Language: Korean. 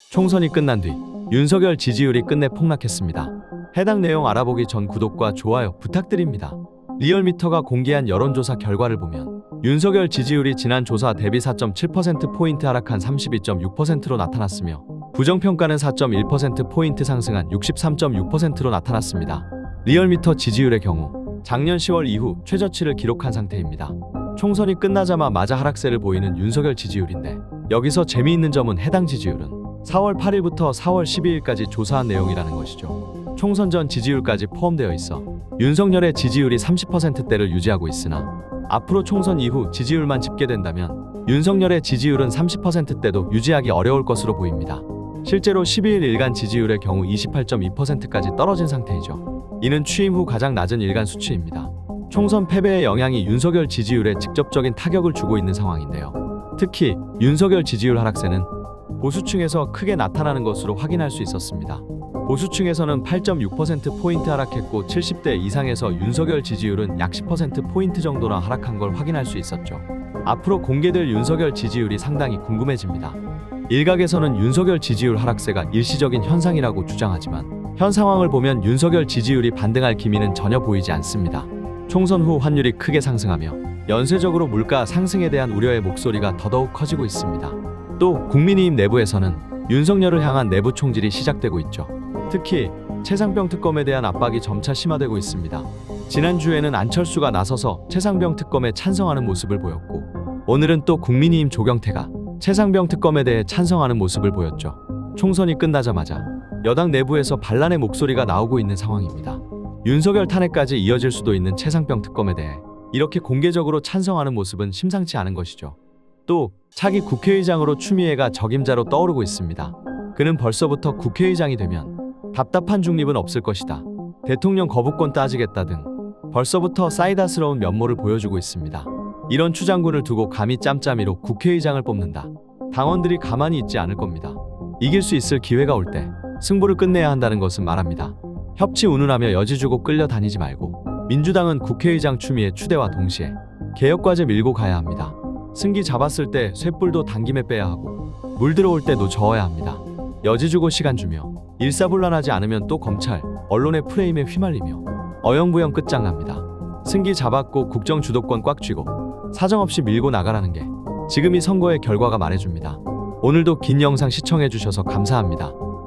총선이 끝난 뒤 윤석열 지지율이 끝내 폭락했습니다. 해당 내용 알아보기 전 구독과 좋아요 부탁드립니다. 리얼미터가 공개한 여론조사 결과를 보면 윤석열 지지율이 지난 조사 대비 4.7%포인트 하락한 32.6%로 나타났으며 부정평가는 4.1%포인트 상승한 63.6%로 나타났습니다. 리얼미터 지지율의 경우 작년 10월 이후 최저치를 기록한 상태입니다. 총선이 끝나자마자 하락세를 보이는 윤석열 지지율인데 여기서 재미있는 점은 해당 지지율은 4월 8일부터 4월 12일까지 조사한 내용이라는 것이죠. 총선 전 지지율까지 포함되어 있어 윤석열의 지지율이 30%대를 유지하고 있으나 앞으로 총선 이후 지지율만 집계된다면 윤석열의 지지율은 30%대도 유지하기 어려울 것으로 보입니다. 실제로 12일 일간 지지율의 경우 28.2%까지 떨어진 상태이죠. 이는 취임 후 가장 낮은 일간 수치입니다. 총선 패배의 영향이 윤석열 지지율에 직접적인 타격을 주고 있는 상황인데요. 특히 윤석열 지지율 하락세는 보수층에서 크게 나타나는 것으로 확인할 수 있었습니다. 보수층에서는 8.6%포인트 하락했고 70대 이상에서 윤석열 지지율은 약 10%포인트 정도나 하락한 걸 확인할 수 있었죠. 앞으로 공개될 윤석열 지지율이 상당히 궁금해집니다. 일각에서는 윤석열 지지율 하락세가 일시적인 현상이라고 주장하지만 현 상황을 보면 윤석열 지지율이 반등할 기미는 전혀 보이지 않습니다. 총선 후 환율이 크게 상승하며 연쇄적으로 물가 상승에 대한 우려의 목소리가 더더욱 커지고 있습니다. 또 국민의힘 내부에서는 윤석열을 향한 내부 총질이 시작되고 있죠. 특히 최상병 특검에 대한 압박이 점차 심화되고 있습니다. 지난주에는 안철수가 나서서 최상병 특검에 찬성하는 모습을 보였고 오늘은 또 국민의힘 조경태가 최상병 특검에 대해 찬성하는 모습을 보였죠. 총선이 끝나자마자 여당 내부에서 반란의 목소리가 나오고 있는 상황입니다. 윤석열 탄핵까지 이어질 수도 있는 최상병 특검에 대해 이렇게 공개적으로 찬성하는 모습은 심상치 않은 것이죠. 또 차기 국회의장으로 추미애가 적임자로 떠오르고 있습니다. 그는 벌써부터 국회의장이 되면 답답한 중립은 없을 것이다. 대통령 거부권 따지겠다 등 벌써부터 사이다스러운 면모를 보여주고 있습니다. 이런 추장군을 두고 감히 짬짬이로 국회의장을 뽑는다. 당원들이 가만히 있지 않을 겁니다. 이길 수 있을 기회가 올 때 승부를 끝내야 한다는 것은 말합니다. 협치 운운하며 여지 주고 끌려다니지 말고 민주당은 국회의장 추미애 추대와 동시에 개혁과제 밀고 가야 합니다. 승기 잡았을 때 쇳불도 당김에 빼야 하고 물 들어올 때도 저어야 합니다. 여지 주고 시간 주며 일사불란하지 않으면 또 검찰, 언론의 프레임에 휘말리며 어영부영 끝장납니다. 승기 잡았고 국정 주도권 꽉 쥐고 사정없이 밀고 나가라는 게 지금 이 선거의 결과가 말해줍니다. 오늘도 긴 영상 시청해주셔서 감사합니다.